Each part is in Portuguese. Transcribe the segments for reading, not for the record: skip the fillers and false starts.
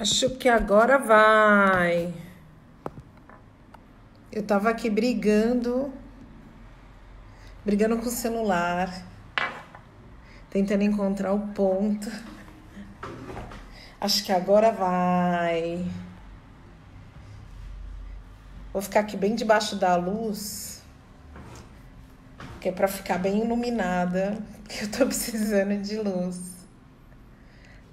Acho que agora vai. Eu tava aqui brigando com o celular, tentando encontrar o ponto. Acho que agora vai. Vou ficar aqui bem debaixo da luz, que é pra ficar bem iluminada, porque eu tô precisando de luz.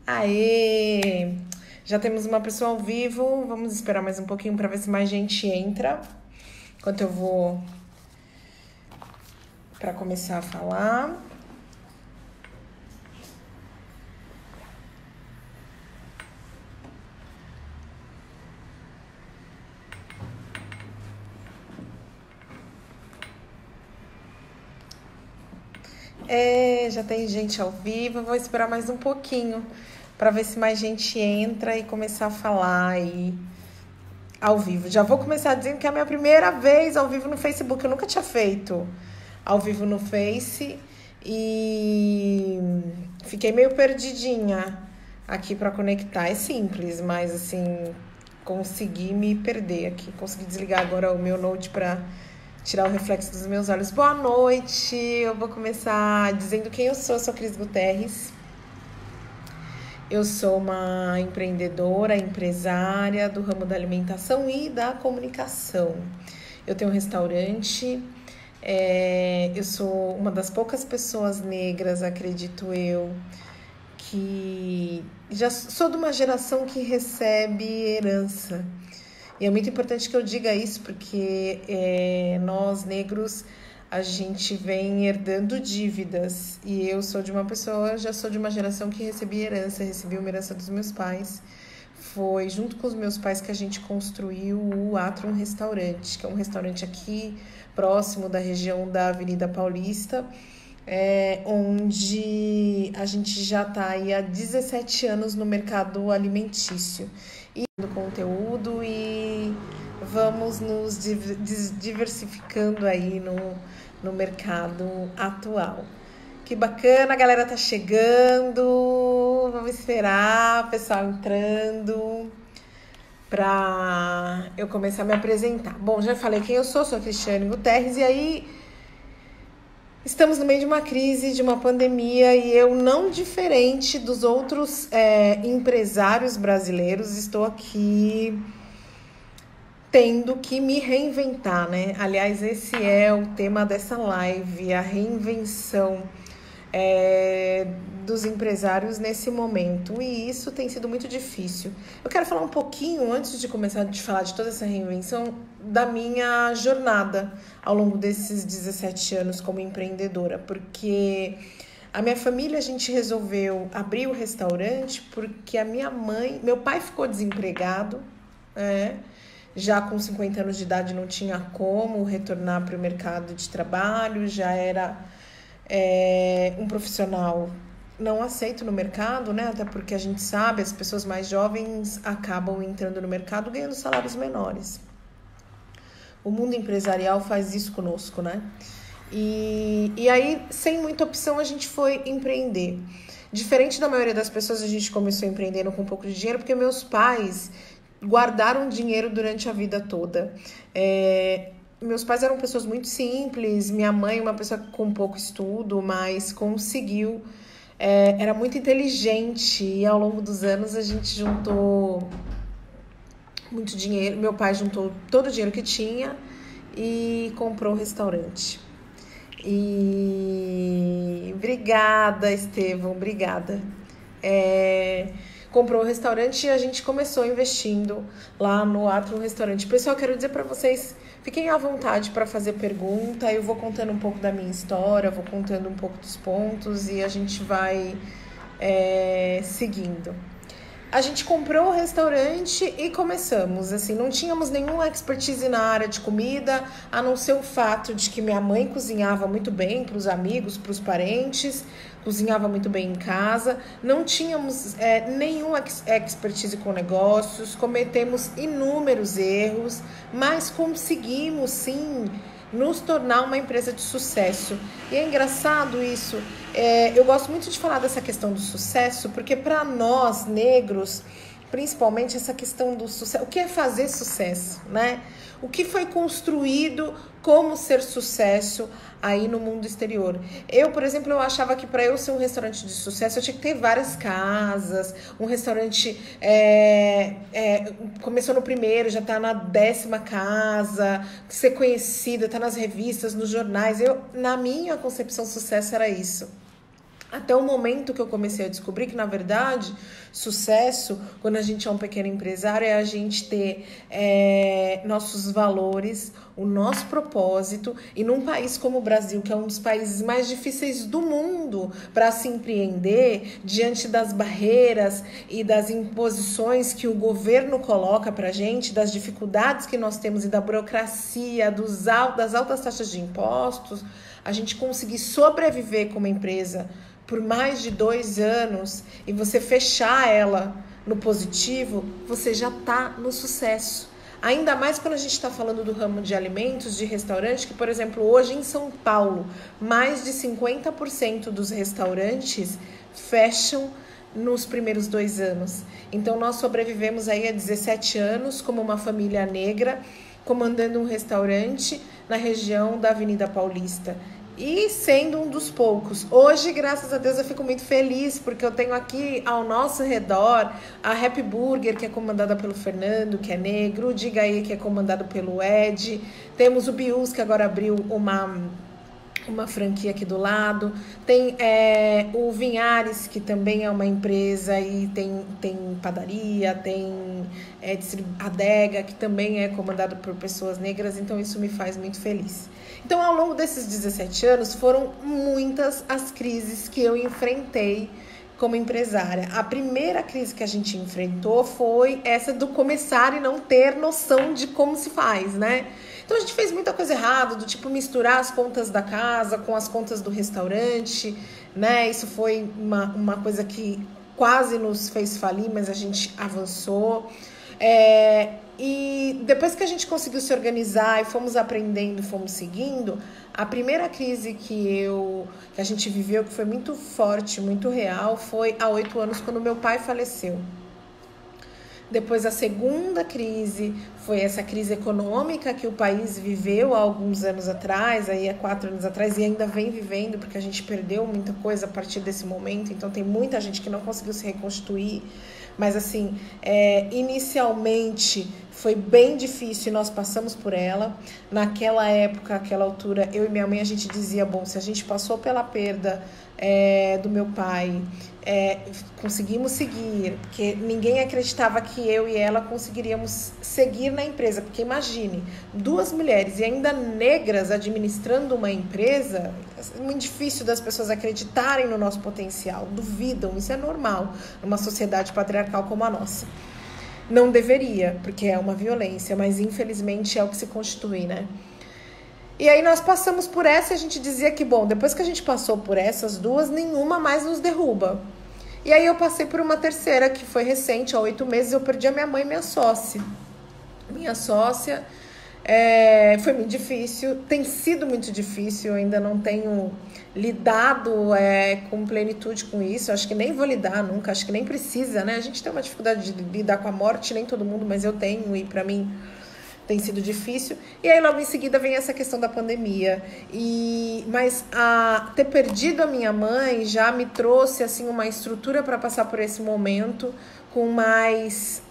Aê! Já temos uma pessoa ao vivo. Vamos esperar mais um pouquinho para ver se mais gente entra. Enquanto eu vou para começar a falar. Já tem gente ao vivo. Vou esperar mais um pouquinho para ver se mais gente entra e começar a falar aí ao vivo. Já vou começar dizendo que é a minha primeira vez ao vivo no Facebook. Eu nunca tinha feito ao vivo no Face e fiquei meio perdidinha aqui para conectar. É simples, mas assim, consegui me perder aqui. Consegui desligar agora o meu Note para tirar o reflexo dos meus olhos. Boa noite! Eu vou começar dizendo quem eu sou Cris Guterres. Eu sou uma empreendedora, empresária do ramo da alimentação e da comunicação. Eu tenho um restaurante, eu sou uma das poucas pessoas negras, acredito eu, que já sou de uma geração que recebe herança. E é muito importante que eu diga isso, porque nós negros, a gente vem herdando dívidas. E eu sou de uma pessoa, já sou de uma geração que recebi uma herança dos meus pais. Foi junto com os meus pais que a gente construiu o Atrum Restaurante, que é um restaurante aqui próximo da região da Avenida Paulista, onde a gente já está aí há 17 anos no mercado alimentício. E do conteúdo e vamos nos diversificando aí no mercado atual. Que bacana, a galera tá chegando. Vamos esperar o pessoal entrando para eu começar a me apresentar. Bom, já falei quem eu sou a Cristiane Guterres, e aí estamos no meio de uma crise, de uma pandemia, e eu, não diferente dos outros empresários brasileiros, estou aqui tendo que me reinventar, né? Aliás, esse é o tema dessa live, a reinvenção dos empresários nesse momento, e isso tem sido muito difícil. Eu quero falar um pouquinho, antes de começar a falar de toda essa reinvenção, da minha jornada ao longo desses 17 anos como empreendedora, porque a minha família, a gente resolveu abrir o restaurante porque meu pai ficou desempregado, já com 50 anos de idade não tinha como retornar para o mercado de trabalho, já era um profissional não aceito no mercado, né? Até porque a gente sabe, as pessoas mais jovens acabam entrando no mercado ganhando salários menores. O mundo empresarial faz isso conosco, né? E aí, sem muita opção, a gente foi empreender. Diferente da maioria das pessoas, a gente começou empreendendo com um pouco de dinheiro, porque meus pais guardaram dinheiro durante a vida toda. Meus pais eram pessoas muito simples, minha mãe uma pessoa com pouco estudo, mas conseguiu, era muito inteligente, e ao longo dos anos a gente juntou muito dinheiro. Meu pai juntou todo o dinheiro que tinha e comprou um restaurante. E obrigada, Estevão, obrigada. Comprou o restaurante e a gente começou investindo lá no Atrum Restaurante. Pessoal, quero dizer para vocês, fiquem à vontade para fazer pergunta. Eu vou contando um pouco da minha história, vou contando um pouco dos pontos e a gente vai seguindo. A gente comprou o restaurante e começamos, assim, não tínhamos nenhuma expertise na área de comida, a não ser o fato de que minha mãe cozinhava muito bem para os amigos, para os parentes, cozinhava muito bem em casa, não tínhamos nenhuma expertise com negócios, cometemos inúmeros erros, mas conseguimos, sim, nos tornar uma empresa de sucesso. E é engraçado isso. Eu gosto muito de falar dessa questão do sucesso, porque para nós negros, principalmente essa questão do sucesso. O que é fazer sucesso, né? O que foi construído como ser sucesso aí no mundo exterior. Eu, por exemplo, eu achava que para eu ser um restaurante de sucesso, eu tinha que ter várias casas, um restaurante começou no primeiro, já está na 10ª casa, ser conhecida, tá nas revistas, nos jornais. Na minha concepção, sucesso era isso. Até o momento que eu comecei a descobrir que, na verdade, sucesso, quando a gente é um pequeno empresário, é a gente ter nossos valores, o nosso propósito. E num país como o Brasil, que é um dos países mais difíceis do mundo para se empreender, diante das barreiras e das imposições que o governo coloca para a gente, das dificuldades que nós temos e da burocracia, das altas taxas de impostos, a gente conseguir sobreviver como empresa por mais de 2 anos e você fechar ela no positivo, você já está no sucesso. Ainda mais quando a gente está falando do ramo de alimentos, de restaurante, que, por exemplo, hoje em São Paulo, mais de 50% dos restaurantes fecham nos primeiros 2 anos. Então, nós sobrevivemos aí há 17 anos como uma família negra, comandando um restaurante na região da Avenida Paulista. E sendo um dos poucos. Hoje, graças a Deus, eu fico muito feliz, porque eu tenho aqui ao nosso redor a Happy Burger, que é comandada pelo Fernando, que é negro, o Diga Aí, que é comandado pelo Ed. Temos o Bius, que agora abriu uma franquia aqui do lado. Tem o Vinhares, que também é uma empresa e tem padaria, tem adega, que também é comandado por pessoas negras. Então isso me faz muito feliz. Então, ao longo desses 17 anos, foram muitas as crises que eu enfrentei como empresária. A primeira crise que a gente enfrentou foi essa do começar e não ter noção de como se faz, né? Então a gente fez muita coisa errada, do tipo misturar as contas da casa com as contas do restaurante, né? Isso foi uma coisa que quase nos fez falir, mas a gente avançou. E depois que a gente conseguiu se organizar e fomos aprendendo, fomos seguindo, a primeira crise que a gente viveu, que foi muito forte, muito real, foi há 8 anos, quando meu pai faleceu. Depois, a segunda crise foi essa crise econômica que o país viveu há alguns anos atrás, aí há 4 anos atrás, e ainda vem vivendo, porque a gente perdeu muita coisa a partir desse momento. Então, tem muita gente que não conseguiu se reconstituir. Mas, assim, inicialmente foi bem difícil e nós passamos por ela. Naquela época, naquela altura, eu e minha mãe, a gente dizia, bom, se a gente passou pela perda do meu pai, conseguimos seguir, porque ninguém acreditava que eu e ela conseguiríamos seguir na empresa, porque imagine, 2 mulheres e ainda negras administrando uma empresa, é muito difícil das pessoas acreditarem no nosso potencial, duvidam, isso é normal numa sociedade patriarcal como a nossa. Não deveria, porque é uma violência, mas infelizmente é o que se constitui, né? E aí nós passamos por essa e a gente dizia que, bom, depois que a gente passou por essas 2, nenhuma mais nos derruba. E aí eu passei por uma terceira, que foi recente, há 8 meses, eu perdi a minha mãe e minha sócia. Minha sócia foi muito difícil, tem sido muito difícil, eu ainda não tenho lidado com plenitude com isso, acho que nem vou lidar nunca, acho que nem precisa, né? A gente tem uma dificuldade de lidar com a morte, nem todo mundo, mas eu tenho, e pra mim tem sido difícil. E aí logo em seguida vem essa questão da pandemia. Mas ter perdido a minha mãe já me trouxe assim uma estrutura para passar por esse momento com mais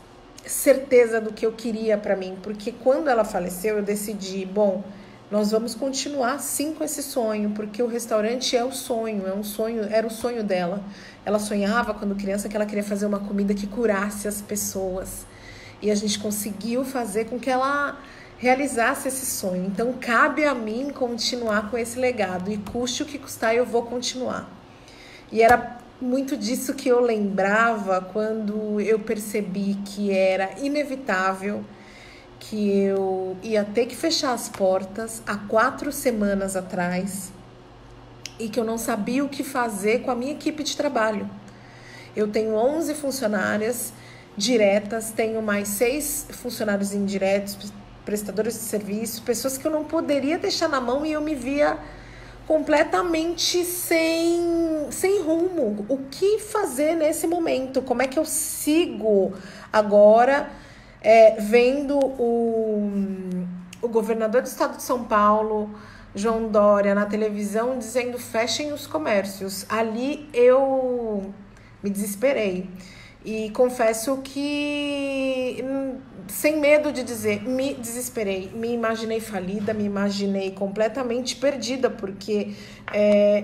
certeza do que eu queria para mim. Porque quando ela faleceu, eu decidi, bom, nós vamos continuar sim com esse sonho, porque o restaurante é um sonho, era o sonho dela. Ela sonhava quando criança que ela queria fazer uma comida que curasse as pessoas. E a gente conseguiu fazer com que ela realizasse esse sonho. Então, cabe a mim continuar com esse legado. E custe o que custar, eu vou continuar. E era muito disso que eu lembrava quando eu percebi que era inevitável, que eu ia ter que fechar as portas há 4 semanas atrás e que eu não sabia o que fazer com a minha equipe de trabalho. Eu tenho 11 funcionárias diretas, tenho mais 6 funcionários indiretos, prestadores de serviço, pessoas que eu não poderia deixar na mão e eu me via completamente sem rumo. O que fazer nesse momento? Como é que eu sigo agora vendo o governador do estado de São Paulo, João Dória, na televisão dizendo fechem os comércios. Ali eu me desesperei e confesso que, sem medo de dizer, me desesperei, me imaginei falida, me imaginei completamente perdida, porque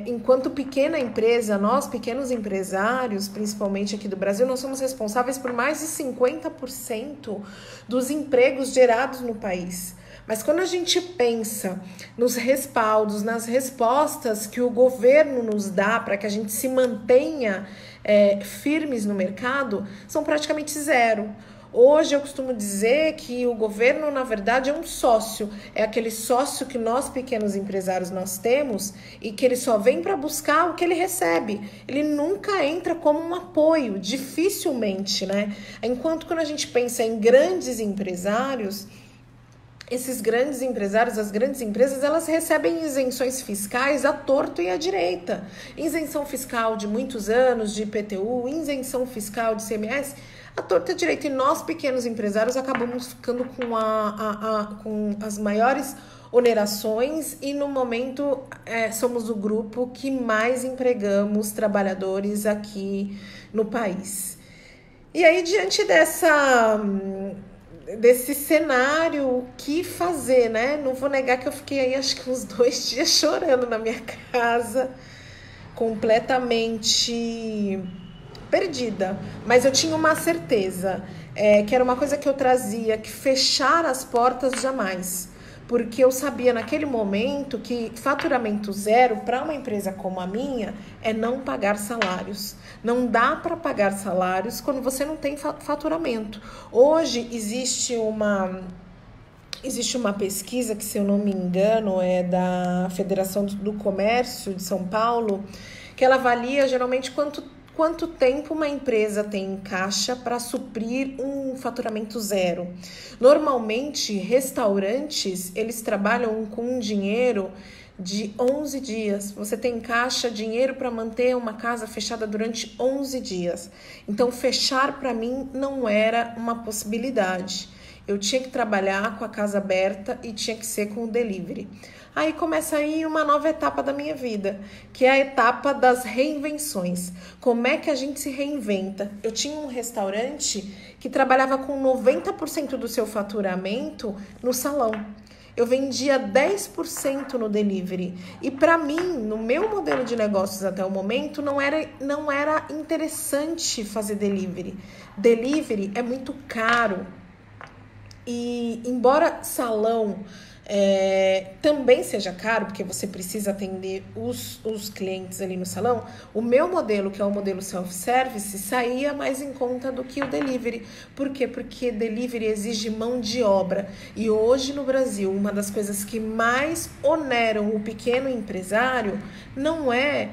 enquanto pequena empresa, nós pequenos empresários, principalmente aqui do Brasil, nós somos responsáveis por mais de 50% dos empregos gerados no país. Mas quando a gente pensa nos respaldos, nas respostas que o governo nos dá para que a gente se mantenha firmes no mercado, são praticamente zero. Hoje eu costumo dizer que o governo, na verdade, é um sócio. É aquele sócio que nós, pequenos empresários, nós temos e que ele só vem para buscar o que ele recebe. Ele nunca entra como um apoio, dificilmente, né? Enquanto quando a gente pensa em grandes empresários, esses grandes empresários, as grandes empresas, elas recebem isenções fiscais à torto e à direita. Isenção fiscal de muitos anos, de IPTU, isenção fiscal de ICMS, à torto e à direita. E nós, pequenos empresários, acabamos ficando com as maiores onerações e, no momento, somos o grupo que mais empregamos trabalhadores aqui no país. E aí, diante desse cenário, o que fazer, né? Não vou negar que eu fiquei aí acho que uns 2 dias chorando na minha casa, completamente perdida. Mas eu tinha uma certeza, que era uma coisa que eu trazia, que fechar as portas jamais. Porque eu sabia naquele momento que faturamento zero para uma empresa como a minha é não pagar salários. Não dá para pagar salários quando você não tem faturamento. Hoje existe uma pesquisa que, se eu não me engano, é da Federação do Comércio de São Paulo, que ela avalia geralmente quanto tempo uma empresa tem em caixa para suprir um faturamento zero. Normalmente, restaurantes, eles trabalham com um dinheiro de 11 dias. Você tem em caixa dinheiro para manter uma casa fechada durante 11 dias. Então, fechar para mim não era uma possibilidade. Eu tinha que trabalhar com a casa aberta e tinha que ser com o delivery. Aí começa aí uma nova etapa da minha vida, que é a etapa das reinvenções. Como é que a gente se reinventa? Eu tinha um restaurante que trabalhava com 90% do seu faturamento no salão. Eu vendia 10% no delivery. E para mim, no meu modelo de negócios até o momento, não era interessante fazer delivery. Delivery é muito caro. E embora salão também seja caro, porque você precisa atender os clientes ali no salão, o meu modelo, que é o modelo self-service, saía mais em conta do que o delivery. Por quê? Porque delivery exige mão de obra. E hoje no Brasil, uma das coisas que mais oneram o pequeno empresário não é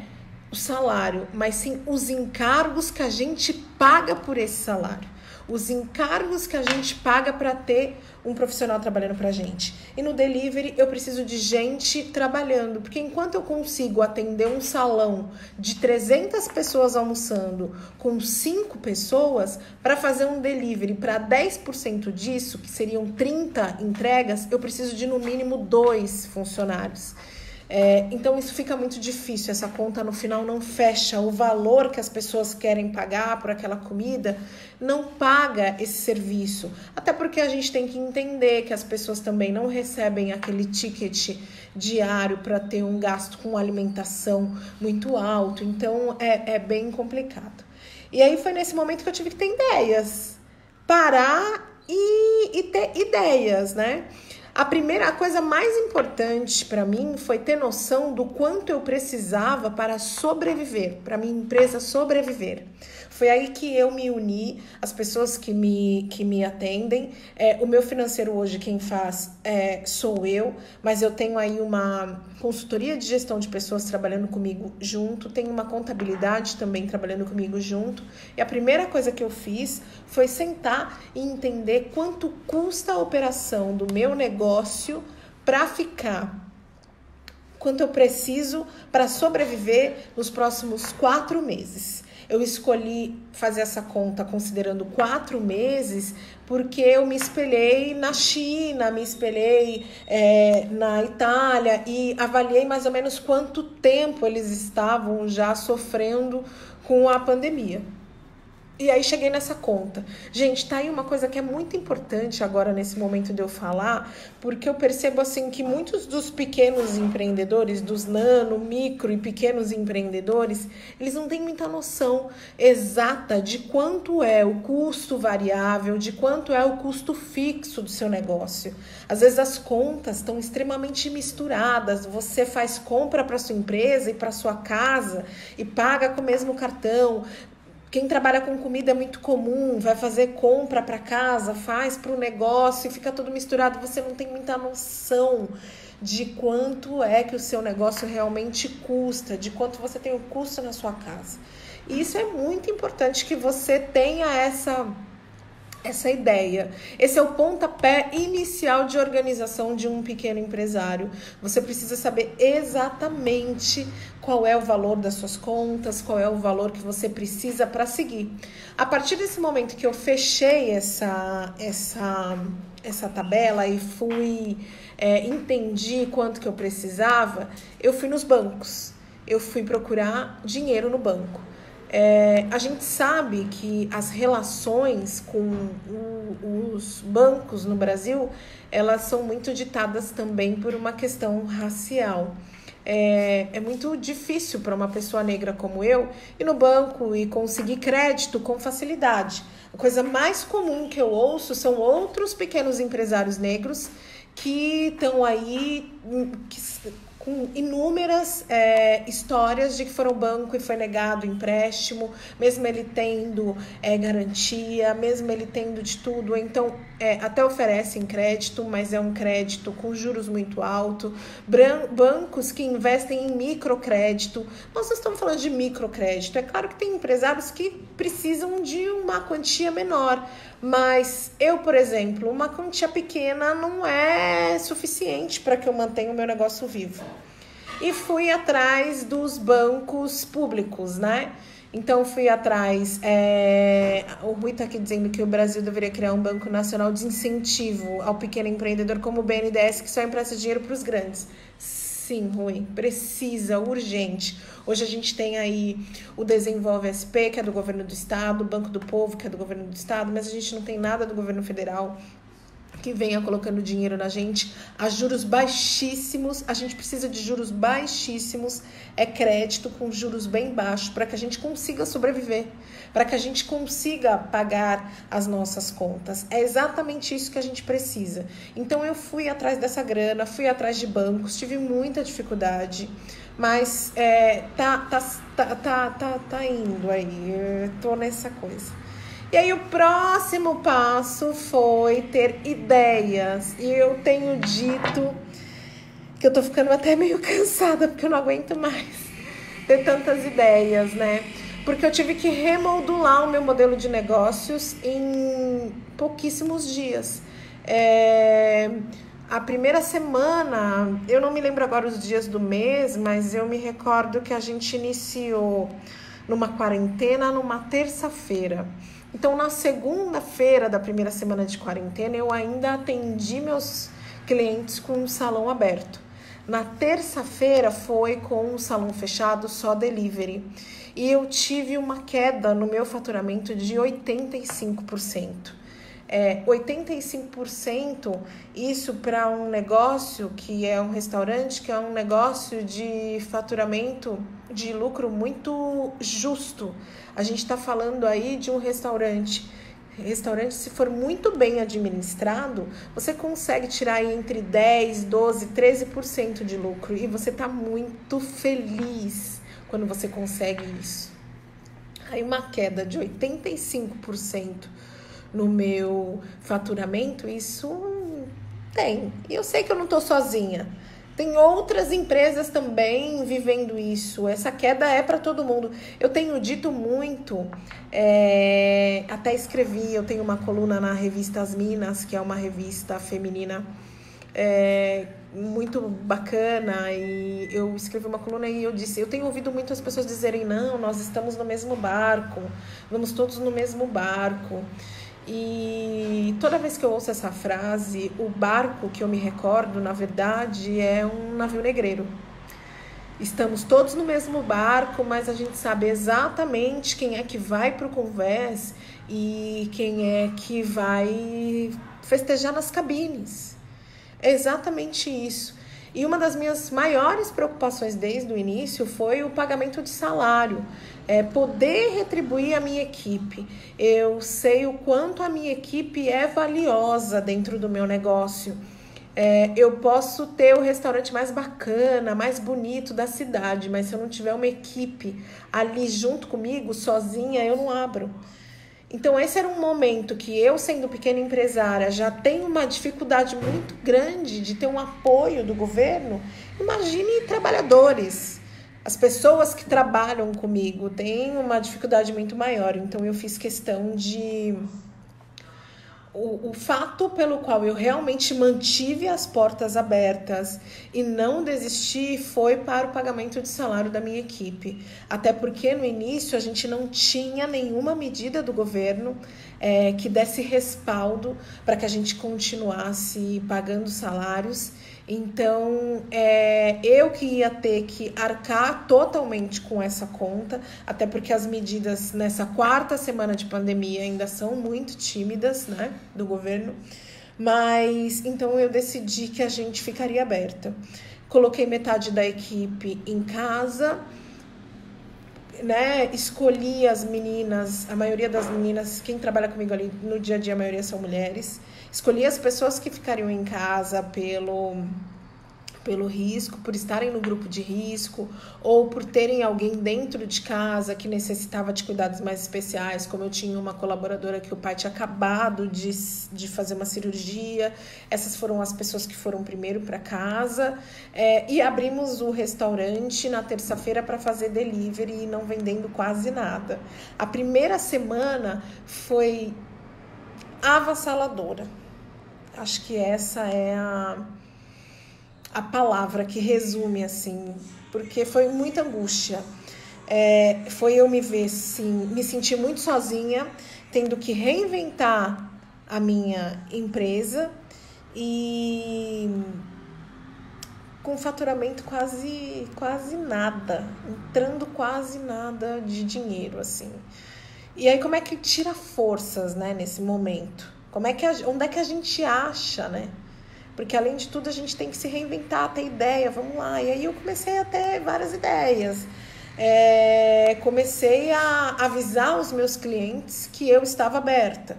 o salário, mas sim os encargos que a gente paga por esse salário. Os encargos que a gente paga para ter um profissional trabalhando para a gente. E no delivery eu preciso de gente trabalhando, porque enquanto eu consigo atender um salão de 300 pessoas almoçando com 5 pessoas, para fazer um delivery para 10% disso, que seriam 30 entregas, eu preciso de no mínimo 2 funcionários. Então isso fica muito difícil, essa conta no final não fecha, o valor que as pessoas querem pagar por aquela comida não paga esse serviço, até porque a gente tem que entender que as pessoas também não recebem aquele ticket diário para ter um gasto com alimentação muito alto, então é bem complicado. E aí foi nesse momento que eu tive que ter ideias, parar e ter ideias, né? A coisa mais importante para mim foi ter noção do quanto eu precisava para sobreviver, para minha empresa sobreviver. Foi aí que eu me uni, as pessoas que me atendem. O meu financeiro hoje quem faz sou eu, mas eu tenho aí uma consultoria de gestão de pessoas trabalhando comigo junto, tenho uma contabilidade também trabalhando comigo junto. E a primeira coisa que eu fiz foi sentar e entender quanto custa a operação do meu negócio para ficar, quanto eu preciso para sobreviver nos próximos 4 meses. Eu escolhi fazer essa conta considerando 4 meses, porque eu me espelhei na China, me espelhei na Itália e avaliei mais ou menos quanto tempo eles estavam já sofrendo com a pandemia. E aí cheguei nessa conta. Gente, tá aí uma coisa que é muito importante agora nesse momento de eu falar, porque eu percebo assim que muitos dos pequenos empreendedores, dos nano, micro e pequenos empreendedores, eles não têm muita noção exata de quanto é o custo variável, de quanto é o custo fixo do seu negócio. Às vezes as contas estão extremamente misturadas. Você faz compra para sua empresa e para sua casa e paga com o mesmo cartão. Quem trabalha com comida é muito comum, vai fazer compra para casa, faz para o negócio e fica tudo misturado. Você não tem muita noção de quanto é que o seu negócio realmente custa, de quanto você tem o custo na sua casa. E isso é muito importante que você tenha essa ideia. Esse é o pontapé inicial de organização de um pequeno empresário. Você precisa saber exatamente qual é o valor das suas contas, qual é o valor que você precisa para seguir. A partir desse momento que eu fechei essa tabela e entendi quanto que eu precisava, eu fui nos bancos. Eu fui procurar dinheiro no banco. A gente sabe que as relações com os bancos no Brasil, elas são muito ditadas também por uma questão racial. É muito difícil para uma pessoa negra como eu ir no banco e conseguir crédito com facilidade. A coisa mais comum que eu ouço são outros pequenos empresários negros que estão aí com inúmeras histórias de que foram ao banco e foi negado o empréstimo, mesmo ele tendo garantia, mesmo ele tendo de tudo. Então, até oferecem crédito, mas é um crédito com juros muito alto. Bancos que investem em microcrédito. Nós não estamos falando de microcrédito. É claro que tem empresários que precisam de uma quantia menor, mas eu, por exemplo, uma quantia pequena não é suficiente para que eu mantenha o meu negócio vivo. E fui atrás dos bancos públicos, né? Então, fui atrás... O Rui está aqui dizendo que o Brasil deveria criar um banco nacional de incentivo ao pequeno empreendedor como o BNDES, que só empresta dinheiro para os grandes. Sim, Rui, precisa, urgente. Hoje a gente tem aí o Desenvolve SP, que é do governo do estado, o Banco do Povo, que é do governo do estado, mas a gente não tem nada do governo federal que venha colocando dinheiro na gente a juros baixíssimos. A gente precisa de juros baixíssimos, crédito com juros bem baixos, para que a gente consiga sobreviver, para que a gente consiga pagar as nossas contas. É exatamente isso que a gente precisa. Então eu fui atrás dessa grana, fui atrás de bancos, tive muita dificuldade, mas tá indo aí, eu tô nessa coisa. E aí o próximo passo foi ter ideias. E eu tenho dito que eu tô ficando até meio cansada, porque eu não aguento mais ter tantas ideias, né? Porque eu tive que remoldular o meu modelo de negócios em pouquíssimos dias. A primeira semana, eu não me lembro agora os dias do mês, mas eu me recordo que a gente iniciou numa quarentena numa terça-feira. Então, na segunda-feira da primeira semana de quarentena, eu ainda atendi meus clientes com um salão aberto. Na terça-feira foi com um salão fechado, só delivery. E eu tive uma queda no meu faturamento de 85%. 85%, isso para um negócio que é um restaurante, que é um negócio de faturamento, de lucro muito justo. A gente está falando aí de um restaurante, se for muito bem administrado, você consegue tirar aí entre 10, 12, 13% de lucro e você está muito feliz quando você consegue isso. Aí uma queda de 85% no meu faturamento, isso tem. E eu sei que eu não estou sozinha. Tem outras empresas também vivendo isso. Essa queda é para todo mundo. Eu tenho dito muito, até escrevi, eu tenho uma coluna na revista As Minas, que é uma revista feminina muito bacana, e eu escrevi uma coluna e eu disse, eu tenho ouvido muitas pessoas dizerem, não, nós estamos no mesmo barco, vamos todos no mesmo barco. E toda vez que eu ouço essa frase, o barco que eu me recordo, na verdade, é um navio negreiro. Estamos todos no mesmo barco, mas a gente sabe exatamente quem é que vai para o convés e quem é que vai festejar nas cabines. É exatamente isso. E uma das minhas maiores preocupações desde o início foi o pagamento de salário, poder retribuir a minha equipe. Eu sei o quanto a minha equipe é valiosa dentro do meu negócio. Eu posso ter o restaurante mais bacana, mais bonito da cidade, mas se eu não tiver uma equipe ali junto comigo, sozinha, eu não abro. Então, esse era um momento que eu, sendo pequena empresária, já tenho uma dificuldade muito grande de ter um apoio do governo. Imagine trabalhadores. As pessoas que trabalham comigo têm uma dificuldade muito maior. Então, eu fiz questão de... O fato pelo qual eu realmente mantive as portas abertas e não desisti foi para o pagamento de salário da minha equipe. Até porque no início a gente não tinha nenhuma medida do governo que desse respaldo para que a gente continuasse pagando salários. Então, eu que ia ter que arcar totalmente com essa conta, até porque as medidas nessa 4ª semana de pandemia ainda são muito tímidas, né, do governo. Mas, então, eu decidi que a gente ficaria aberta. Coloquei metade da equipe em casa, né, escolhi as meninas, a maioria das meninas, quem trabalha comigo ali no dia a dia, a maioria são mulheres. Escolhi as pessoas que ficariam em casa pelo risco, por estarem no grupo de risco, ou por terem alguém dentro de casa que necessitava de cuidados mais especiais, como eu tinha uma colaboradora que o pai tinha acabado de fazer uma cirurgia. Essas foram as pessoas que foram primeiro para casa, e abrimos o restaurante na terça-feira para fazer delivery e não vendendo quase nada. A primeira semana foi avassaladora. Acho que essa é a palavra que resume, assim, porque foi muita angústia. Foi eu me ver, sim, me sentir muito sozinha, tendo que reinventar a minha empresa e com faturamento quase nada, entrando quase nada de dinheiro, assim. E aí, como é que tira forças, né, nesse momento? Onde é que a gente acha, né? Porque, além de tudo, a gente tem que se reinventar, ter ideia, vamos lá. E aí eu comecei a ter várias ideias. Comecei a avisar os meus clientes que eu estava aberta.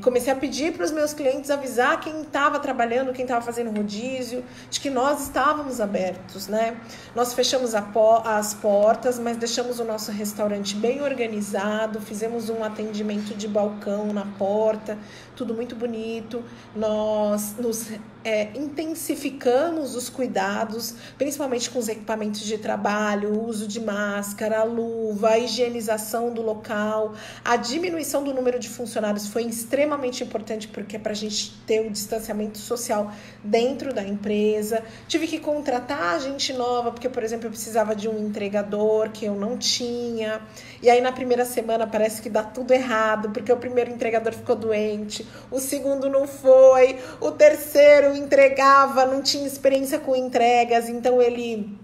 Comecei a pedir para os meus clientes avisar quem estava trabalhando, quem estava fazendo rodízio, de que nós estávamos abertos, né? Nós fechamos as portas, mas deixamos o nosso restaurante bem organizado, fizemos um atendimento de balcão na porta, tudo muito bonito. Nós nos intensificamos os cuidados, principalmente com os equipamentos de trabalho, o uso de máscara, a luva, a higienização do local, a diminuição do número de funcionários foi extremamente importante, porque é para a gente ter o distanciamento social dentro da empresa. Tive que contratar gente nova, porque, por exemplo, eu precisava de um entregador que eu não tinha. E aí, na primeira semana, parece que dá tudo errado, porque o primeiro entregador ficou doente, o segundo não foi, o terceiro entregava, não tinha experiência com entregas, então ele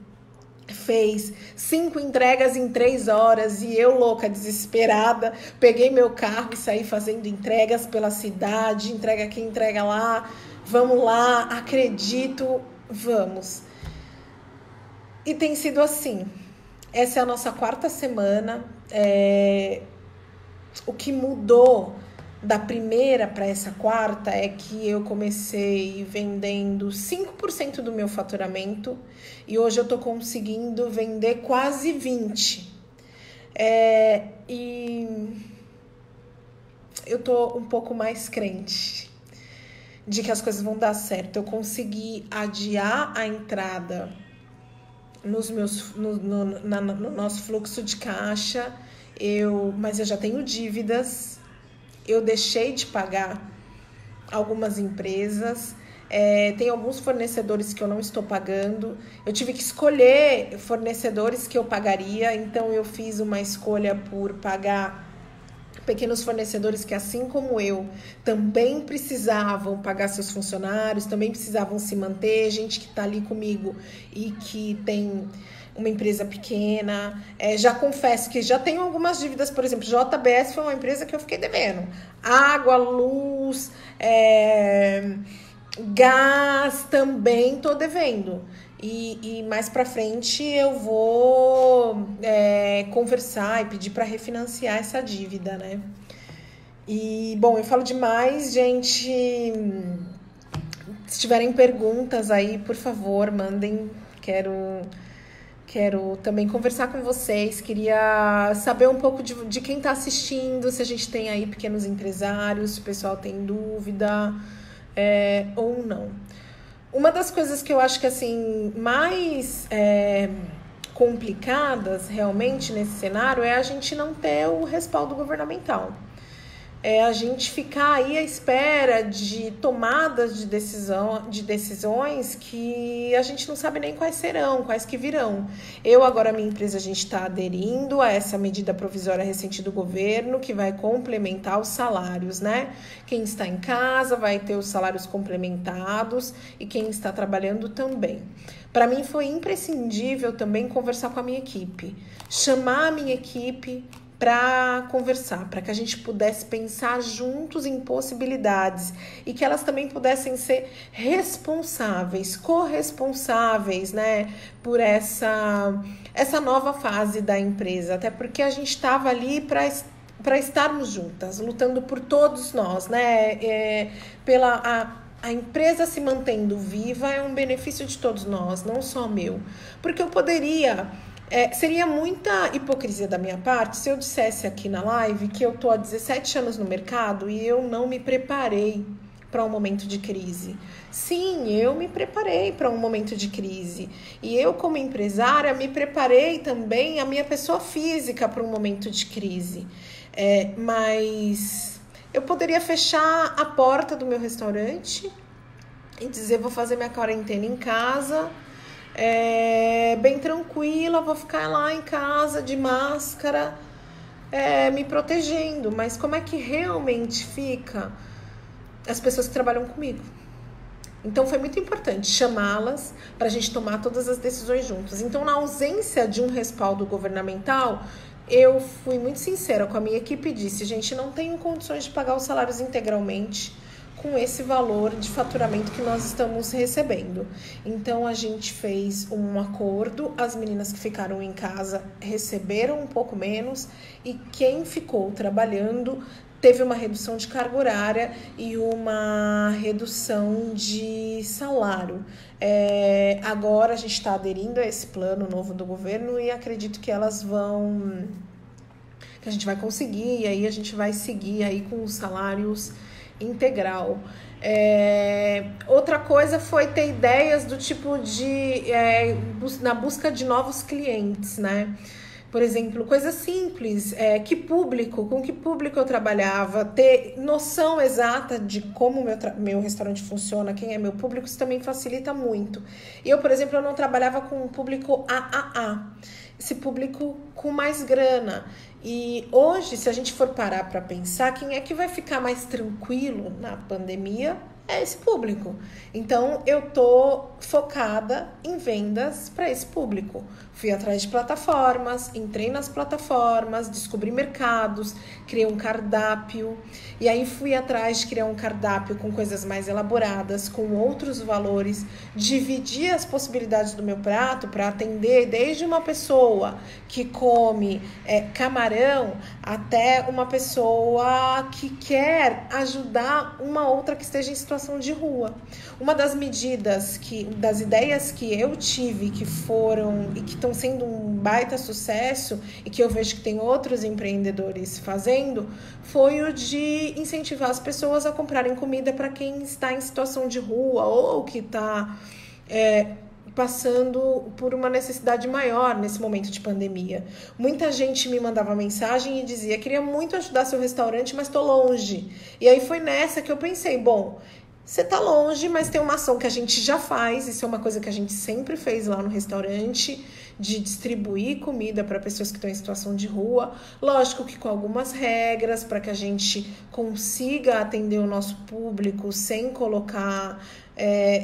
fez 5 entregas em 3 horas e eu, louca, desesperada, peguei meu carro e saí fazendo entregas pela cidade, entrega aqui, entrega lá, vamos lá, acredito, vamos. E tem sido assim. Essa é a nossa 4ª semana. O que mudou da primeira para essa 4ª é que eu comecei vendendo 5% do meu faturamento e hoje eu tô conseguindo vender quase 20%. E eu tô um pouco mais crente de que as coisas vão dar certo. Eu consegui adiar a entrada no nosso fluxo de caixa, mas eu já tenho dívidas. Eu deixei de pagar algumas empresas, Tem alguns fornecedores que eu não estou pagando. Eu tive que escolher fornecedores que eu pagaria, então eu fiz uma escolha por pagar pequenos fornecedores que, assim como eu, também precisavam pagar seus funcionários, também precisavam se manter, gente que está ali comigo e que tem uma empresa pequena. Já confesso que já tenho algumas dívidas, por exemplo, JBS foi uma empresa que eu fiquei devendo. Água, luz, gás também tô devendo. E mais pra frente eu vou conversar e pedir para refinanciar essa dívida, né? E, bom, eu falo demais, gente. Se tiverem perguntas aí, por favor, mandem. Quero também conversar com vocês. Queria saber um pouco de quem está assistindo, se a gente tem aí pequenos empresários, se o pessoal tem dúvida ou não. Uma das coisas que eu acho que assim mais complicadas realmente nesse cenário é a gente não ter o respaldo governamental. A gente ficar aí à espera de tomadas de decisões que a gente não sabe nem quais serão, quais que virão. Agora, minha empresa, a gente está aderindo a essa medida provisória recente do governo, que vai complementar os salários, né? Quem está em casa vai ter os salários complementados e quem está trabalhando também. Para mim, foi imprescindível também conversar com a minha equipe, chamar a minha equipe para conversar, para que a gente pudesse pensar juntos em possibilidades e que elas também pudessem ser responsáveis, corresponsáveis, né, por essa nova fase da empresa, até porque a gente estava ali para estarmos juntas, lutando por todos nós, né, a empresa se mantendo viva é um benefício de todos nós, não só meu, porque eu poderia... seria muita hipocrisia da minha parte se eu dissesse aqui na live que eu tô há 17 anos no mercado e eu não me preparei para um momento de crise. Sim, eu me preparei para um momento de crise. E eu, como empresária, me preparei também a minha pessoa física para um momento de crise. Mas eu poderia fechar a porta do meu restaurante e dizer, vou fazer minha quarentena em casa... bem tranquila, vou ficar lá em casa de máscara, me protegendo, mas como é que realmente fica as pessoas que trabalham comigo? Então foi muito importante chamá-las para a gente tomar todas as decisões juntas. Então, na ausência de um respaldo governamental, eu fui muito sincera com a minha equipe e disse, gente, não tenho condições de pagar os salários integralmente com esse valor de faturamento que nós estamos recebendo. Então, a gente fez um acordo, as meninas que ficaram em casa receberam um pouco menos e quem ficou trabalhando teve uma redução de carga horária e uma redução de salário. Agora, a gente está aderindo a esse plano novo do governo e acredito que que a gente vai conseguir, e aí a gente vai seguir aí com os salários integral. Outra coisa foi ter ideias do tipo de na busca de novos clientes, né? Por exemplo, coisa simples, com que público eu trabalhava, ter noção exata de como meu restaurante funciona, quem é meu público, isso também facilita muito. Eu, por exemplo, eu não trabalhava com um público AAA, esse público com mais grana. E hoje, se a gente for parar para pensar, quem é que vai ficar mais tranquilo na pandemia é esse público. Então, eu tô focada em vendas para esse público. Fui atrás de plataformas, entrei nas plataformas, descobri mercados, criei um cardápio. E aí fui atrás de criar um cardápio com coisas mais elaboradas, com outros valores, dividi as possibilidades do meu prato para atender desde uma pessoa que come camarão até uma pessoa que quer ajudar uma outra que esteja em situação de rua. Uma das das ideias que eu tive que foram e que estão sendo um baita sucesso e que eu vejo que tem outros empreendedores fazendo, foi o de incentivar as pessoas a comprarem comida para quem está em situação de rua ou que está passando por uma necessidade maior nesse momento de pandemia. Muita gente me mandava mensagem e dizia, queria muito ajudar seu restaurante, mas estou longe. E aí foi nessa que eu pensei, bom, Você tá longe, mas tem uma ação que a gente já faz, isso é uma coisa que a gente sempre fez lá no restaurante, de distribuir comida para pessoas que estão em situação de rua. Lógico que com algumas regras, para que a gente consiga atender o nosso público sem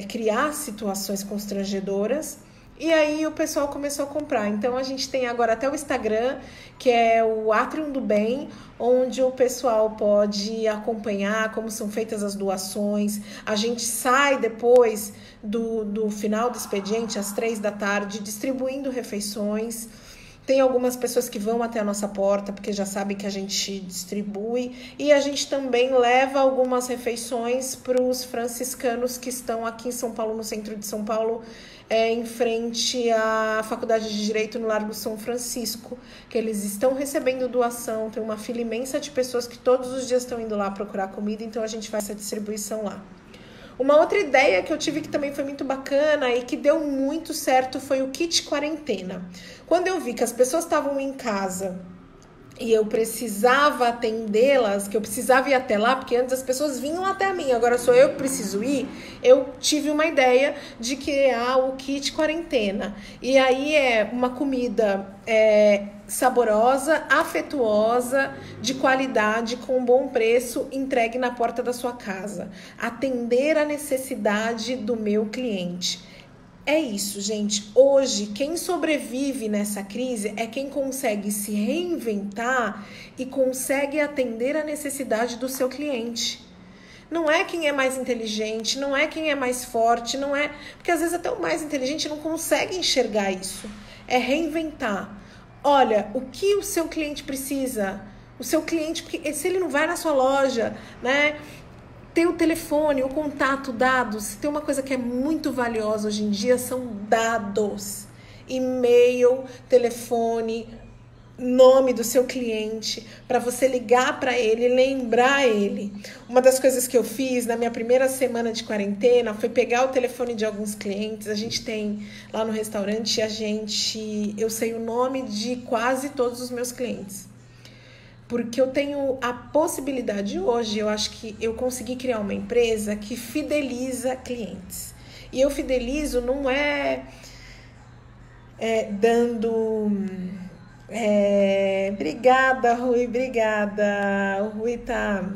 criar situações constrangedoras. E aí o pessoal começou a comprar. Então a gente tem agora até o Instagram, que é o Atrium do Bem, onde o pessoal pode acompanhar como são feitas as doações. A gente sai depois do final do expediente, às 3 da tarde, distribuindo refeições. Tem algumas pessoas que vão até a nossa porta, porque já sabem que a gente distribui. E a gente também leva algumas refeições para os franciscanos que estão aqui em São Paulo, no centro de São Paulo, em frente à Faculdade de Direito no Largo São Francisco, que eles estão recebendo doação. Tem uma fila imensa de pessoas que todos os dias estão indo lá procurar comida, então a gente faz essa distribuição lá. Uma outra ideia que eu tive que também foi muito bacana e que deu muito certo foi o kit quarentena. Quando eu vi que as pessoas estavam em casa e eu precisava atendê-las, que eu precisava ir até lá, porque antes as pessoas vinham até mim, agora sou eu que preciso ir, eu tive uma ideia de criar o kit quarentena. E aí é uma comida saborosa, afetuosa, de qualidade, com bom preço, entregue na porta da sua casa. Atender a necessidade do meu cliente. É isso, gente. Hoje, quem sobrevive nessa crise é quem consegue se reinventar e consegue atender a necessidade do seu cliente. Não é quem é mais inteligente, não é quem é mais forte, não é... Porque às vezes até o mais inteligente não consegue enxergar isso. É reinventar. Olha, o que o seu cliente precisa? O seu cliente, porque se ele não vai na sua loja, né? Tem o telefone, o contato, dados. Tem uma coisa que é muito valiosa hoje em dia, são dados. E-mail, telefone, nome do seu cliente, para você ligar para ele, lembrar ele. Uma das coisas que eu fiz na minha primeira semana de quarentena foi pegar o telefone de alguns clientes. A gente tem lá no restaurante, eu sei o nome de quase todos os meus clientes. Porque eu tenho a possibilidade hoje, eu acho que eu consegui criar uma empresa que fideliza clientes. E eu fidelizo não é dando... Obrigada, Rui, obrigada. O Rui tá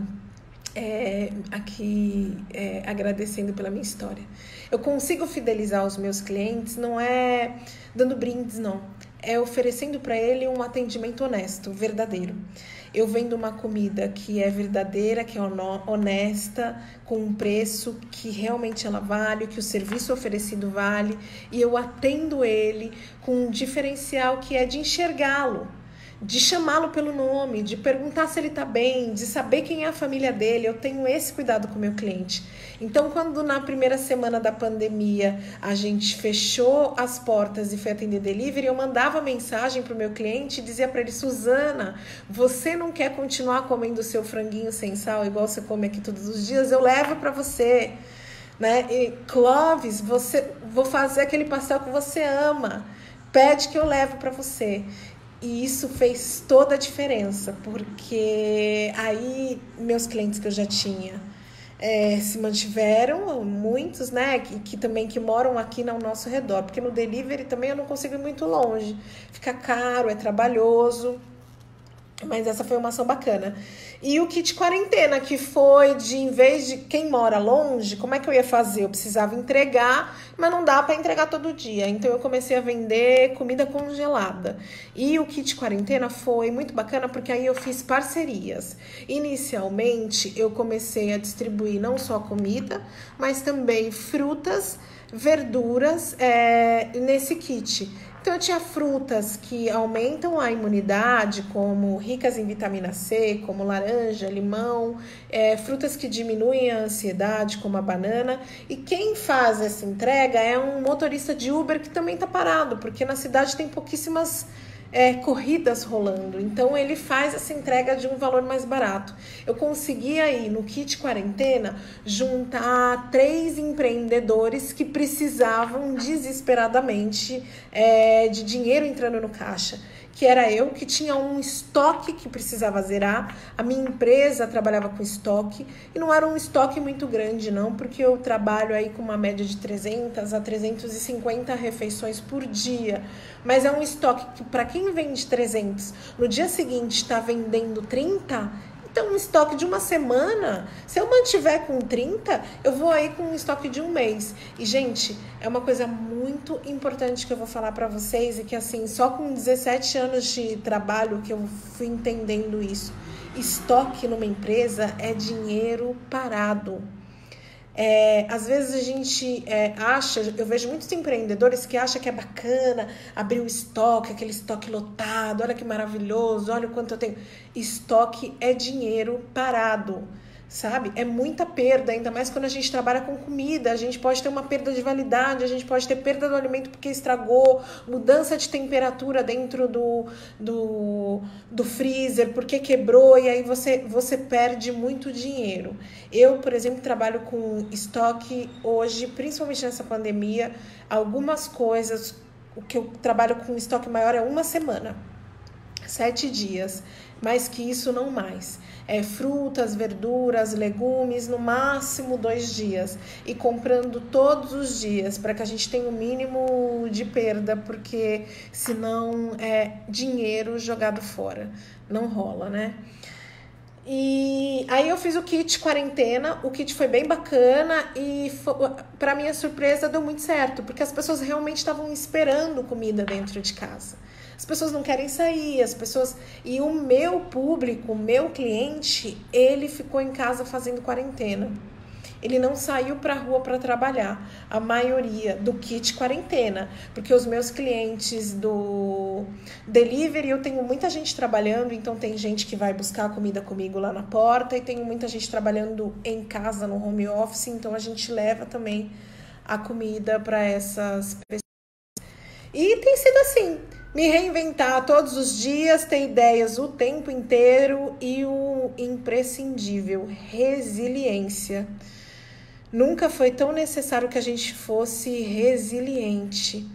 aqui agradecendo pela minha história. Eu consigo fidelizar os meus clientes, não é dando brindes, não. É oferecendo para ele um atendimento honesto, verdadeiro. Eu vendo uma comida que é verdadeira, que é honesta, com um preço que realmente ela vale, que o serviço oferecido vale, e eu atendo ele com um diferencial que é de enxergá-lo, de chamá-lo pelo nome, de perguntar se ele está bem, de saber quem é a família dele. Eu tenho esse cuidado com o meu cliente. Então, quando na primeira semana da pandemia a gente fechou as portas e foi atender delivery, eu mandava mensagem para o meu cliente e dizia para ele: Suzana, você não quer continuar comendo o seu franguinho sem sal igual você come aqui todos os dias? Eu levo para você. Né? E Clóvis, vou fazer aquele pastel que você ama. Pede que eu levo para você. E isso fez toda a diferença, porque aí meus clientes que eu já tinha se mantiveram, muitos, né, que moram aqui no nosso redor, porque no delivery também eu não consigo ir muito longe, fica caro, é trabalhoso, mas essa foi uma ação bacana. E o kit quarentena, que foi em vez de quem mora longe, como é que eu ia fazer? Eu precisava entregar, mas não dá para entregar todo dia. Então eu comecei a vender comida congelada. E o kit quarentena foi muito bacana porque aí eu fiz parcerias. Inicialmente eu comecei a distribuir não só comida, mas também frutas, verduras nesse kit. Então, eu tinha frutas que aumentam a imunidade, como ricas em vitamina C, como laranja, limão, frutas que diminuem a ansiedade, como a banana. E quem faz essa entrega é um motorista de Uber que também está parado, porque na cidade tem pouquíssimas corridas rolando. Então, ele faz essa entrega de um valor mais barato. Eu consegui aí, no kit quarentena, juntar 3 empreendedores que precisavam desesperadamente de dinheiro entrando no caixa. que era eu, que tinha um estoque que precisava zerar. A minha empresa trabalhava com estoque, e não era um estoque muito grande não, porque eu trabalho aí com uma média de 300 a 350 refeições por dia. Mas é um estoque que, para quem vende 300, no dia seguinte está vendendo 30, então um estoque de uma semana, se eu mantiver com 30, eu vou aí com um estoque de um mês. E, gente, é uma coisa muito importante que eu vou falar para vocês, e que, assim, só com 17 anos de trabalho que eu fui entendendo isso. Estoque numa empresa é dinheiro parado. Às vezes a gente acha, eu vejo muitos empreendedores que acham que é bacana abrir o estoque, aquele estoque lotado, olha que maravilhoso, olha o quanto eu tenho. Estoque é dinheiro parado, sabe? É muita perda, ainda mais quando a gente trabalha com comida. A gente pode ter uma perda de validade, a gente pode ter perda do alimento porque estragou, mudança de temperatura dentro do freezer porque quebrou, e aí você perde muito dinheiro. Eu, por exemplo, trabalho com estoque hoje, principalmente nessa pandemia. Algumas coisas, o que eu trabalho com estoque maior é uma semana, 7 dias, mais que isso não mais. Frutas, verduras, legumes, no máximo 2 dias, e comprando todos os dias para que a gente tenha o mínimo de perda, porque senão é dinheiro jogado fora, não rola, né? E aí eu fiz o kit quarentena, o kit foi bem bacana e, para minha surpresa, deu muito certo, porque as pessoas realmente estavam esperando comida dentro de casa. As pessoas não querem sair, E o meu público, o meu cliente, ele ficou em casa fazendo quarentena. Ele não saiu para a rua para trabalhar, a maioria do kit quarentena, porque os meus clientes do delivery, eu tenho muita gente trabalhando, então tem gente que vai buscar a comida comigo lá na porta, e tenho muita gente trabalhando em casa, no home office, então a gente leva também a comida para essas pessoas. E tem sido assim, me reinventar todos os dias, ter ideias o tempo inteiro, e o imprescindível, resiliência. Nunca foi tão necessário que a gente fosse resiliente.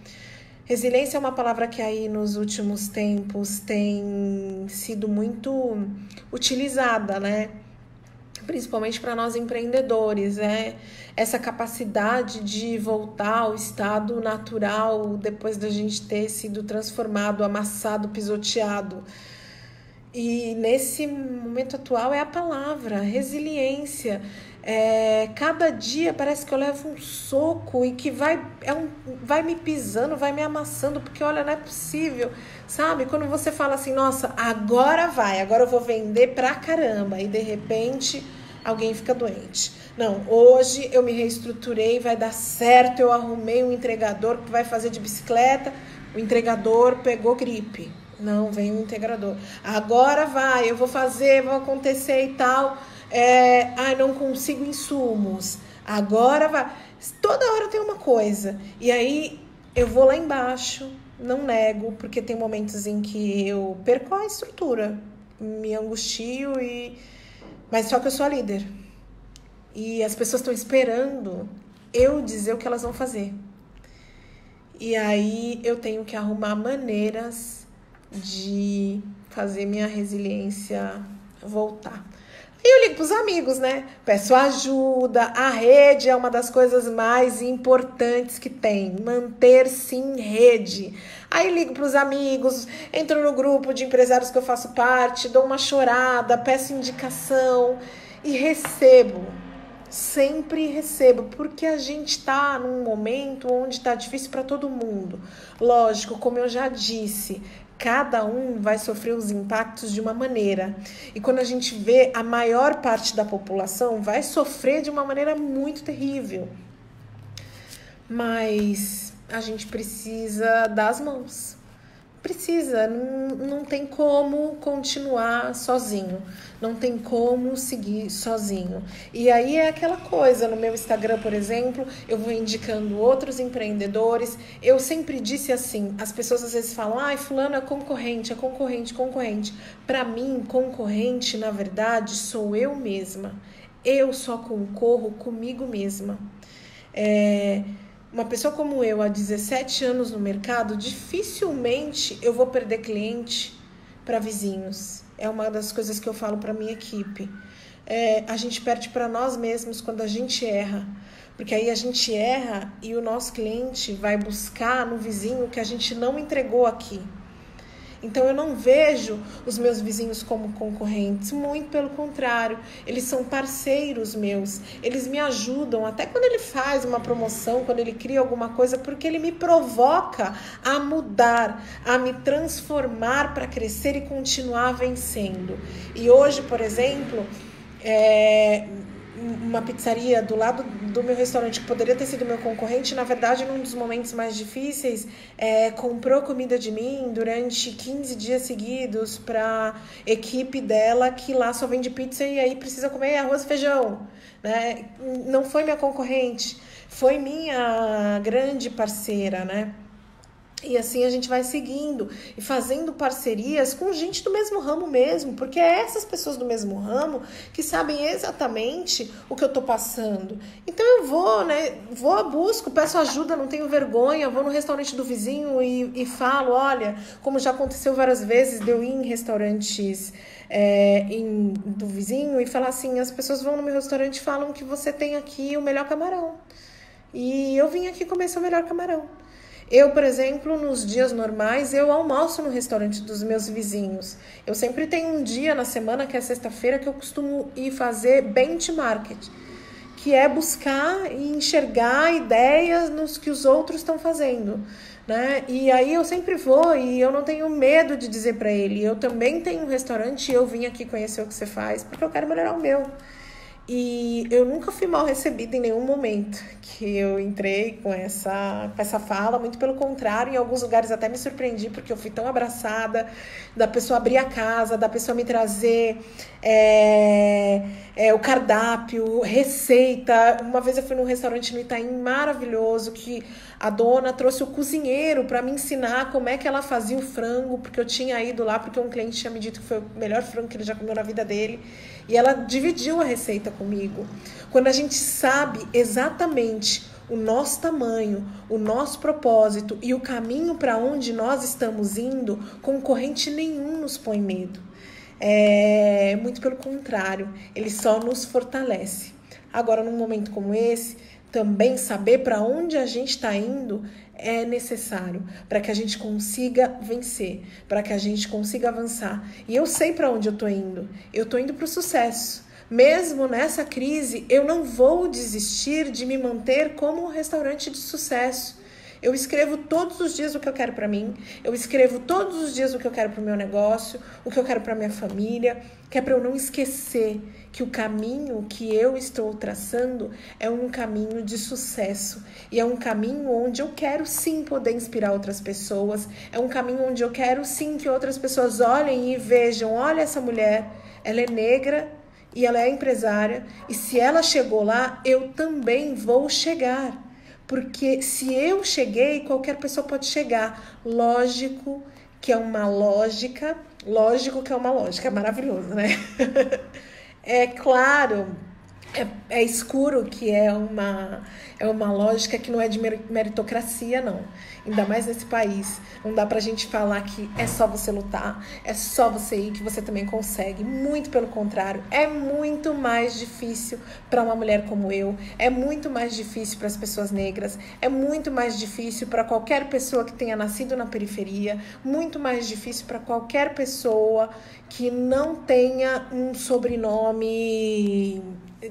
Resiliência é uma palavra que aí nos últimos tempos tem sido muito utilizada, né? Principalmente para nós empreendedores, né? Essa capacidade de voltar ao estado natural depois da gente ter sido transformado, amassado, pisoteado. E nesse momento atual é a palavra, resiliência. Cada dia parece que eu levo um soco e que vai me pisando, vai me amassando, porque olha, não é possível, sabe? Quando você fala assim, nossa, agora eu vou vender pra caramba, e de repente alguém fica doente. Não, hoje eu me reestruturei, vai dar certo, eu arrumei um entregador que vai fazer de bicicleta, o entregador pegou gripe. Não, vem um integrador. Agora vai, eu vou fazer, vai acontecer e tal. Não consigo insumos. Agora vai. Toda hora tem uma coisa. E aí eu vou lá embaixo, não nego, porque tem momentos em que eu perco a estrutura, me angustio, mas só que eu sou a líder. E as pessoas estão esperando eu dizer o que elas vão fazer. E aí eu tenho que arrumar maneiras de fazer minha resiliência voltar. Aí eu ligo pros amigos, né? Peço ajuda. A rede é uma das coisas mais importantes que tem. Manter-se em rede. Aí ligo pros amigos, entro no grupo de empresários que eu faço parte, dou uma chorada, peço indicação e recebo. Sempre recebo, porque a gente tá num momento onde tá difícil para todo mundo. Lógico, como eu já disse, cada um vai sofrer os impactos de uma maneira. E quando a gente vê, a maior parte da população vai sofrer de uma maneira muito terrível. Mas a gente precisa dar as mãos. Precisa, não tem como continuar sozinho, não tem como seguir sozinho. E aí é aquela coisa, no meu Instagram, por exemplo, eu vou indicando outros empreendedores. Eu sempre disse assim, as pessoas às vezes falam, fulano é concorrente. Para mim, concorrente, na verdade, sou eu mesma. Eu só concorro comigo mesma. uma pessoa como eu, há 17 anos no mercado, dificilmente eu vou perder cliente para vizinhos. É uma das coisas que eu falo para minha equipe. A gente perde para nós mesmos quando a gente erra. Porque aí a gente erra e o nosso cliente vai buscar no vizinho o que a gente não entregou aqui. Então eu não vejo os meus vizinhos como concorrentes, muito pelo contrário, eles são parceiros meus, eles me ajudam, até quando ele faz uma promoção, quando ele cria alguma coisa, porque ele me provoca a mudar, a me transformar para crescer e continuar vencendo. E hoje, por exemplo, uma pizzaria do lado do meu restaurante, que poderia ter sido meu concorrente, na verdade, num dos momentos mais difíceis, comprou comida de mim durante 15 dias seguidos para equipe dela, que lá só vende pizza e aí precisa comer arroz e feijão, né? Não foi minha concorrente, foi minha grande parceira, né? E assim a gente vai seguindo e fazendo parcerias com gente do mesmo ramo mesmo, porque é essas pessoas do mesmo ramo que sabem exatamente o que eu tô passando. Então eu vou, né? Busco, peço ajuda, não tenho vergonha, vou no restaurante do vizinho e falo, olha, como já aconteceu várias vezes de eu ir em restaurantes do vizinho e falar assim, as pessoas vão no meu restaurante e falam que você tem aqui o melhor camarão. E eu vim aqui comer seu melhor camarão. Eu, por exemplo, nos dias normais, eu almoço no restaurante dos meus vizinhos. Eu sempre tenho um dia na semana, que é sexta-feira, que eu costumo ir fazer benchmark, que é buscar e enxergar ideias nos que os outros estão fazendo, né? E aí eu sempre vou e eu não tenho medo de dizer para ele, eu também tenho um restaurante e eu vim aqui conhecer o que você faz, porque eu quero melhorar o meu. E eu nunca fui mal recebida em nenhum momento que eu entrei com essa fala, muito pelo contrário, em alguns lugares até me surpreendi, porque eu fui tão abraçada, da pessoa abrir a casa, da pessoa me trazer o cardápio, receita. Uma vez eu fui num restaurante no Itaim maravilhoso, que a dona trouxe o cozinheiro para me ensinar como é que ela fazia o frango, porque eu tinha ido lá, porque um cliente tinha me dito que foi o melhor frango que ele já comeu na vida dele. E ela dividiu a receita comigo. Quando a gente sabe exatamente o nosso tamanho, o nosso propósito e o caminho para onde nós estamos indo, concorrente nenhum nos põe medo. Muito pelo contrário, ele só nos fortalece. Agora, num momento como esse, também saber para onde a gente está indo é necessário para que a gente consiga vencer, para que a gente consiga avançar. E eu sei para onde eu estou indo. Eu estou indo para o sucesso. Mesmo nessa crise, eu não vou desistir de me manter como um restaurante de sucesso. Eu escrevo todos os dias o que eu quero para mim, eu escrevo todos os dias o que eu quero para o meu negócio, o que eu quero para minha família, que é para eu não esquecer que o caminho que eu estou traçando é um caminho de sucesso e é um caminho onde eu quero sim poder inspirar outras pessoas, é um caminho onde eu quero sim que outras pessoas olhem e vejam, olha essa mulher, ela é negra e ela é empresária e se ela chegou lá, eu também vou chegar. Porque se eu cheguei, qualquer pessoa pode chegar. Lógico que é uma lógica, é maravilhoso, né? É claro, é escuro que é uma lógica que não é de meritocracia, não. Ainda mais nesse país. Não dá pra gente falar que é só você lutar, é só você ir que você também consegue. Muito pelo contrário, é muito mais difícil para uma mulher como eu, é muito mais difícil para as pessoas negras, é muito mais difícil para qualquer pessoa que tenha nascido na periferia, muito mais difícil para qualquer pessoa que não tenha um sobrenome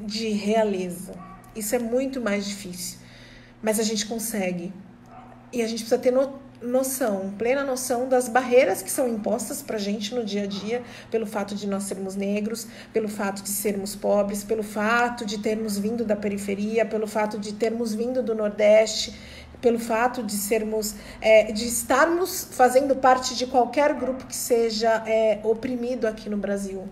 de realeza. Isso é muito mais difícil, mas a gente consegue. E a gente precisa ter noção, plena noção das barreiras que são impostas pra gente no dia a dia, pelo fato de nós sermos negros, pelo fato de sermos pobres, pelo fato de termos vindo da periferia, pelo fato de termos vindo do Nordeste, pelo fato de de estarmos fazendo parte de qualquer grupo que seja oprimido aqui no Brasil.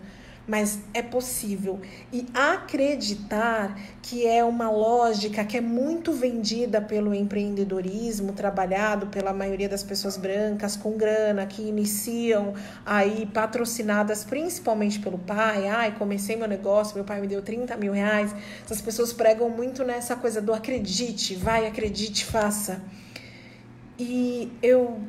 mas é possível. E acreditar que é uma lógica que é muito vendida pelo empreendedorismo, trabalhado pela maioria das pessoas brancas com grana, que iniciam aí patrocinadas principalmente pelo pai. Ai, comecei meu negócio, meu pai me deu 30 mil reais. Essas pessoas pregam muito nessa coisa do acredite, vai, acredite, faça. E eu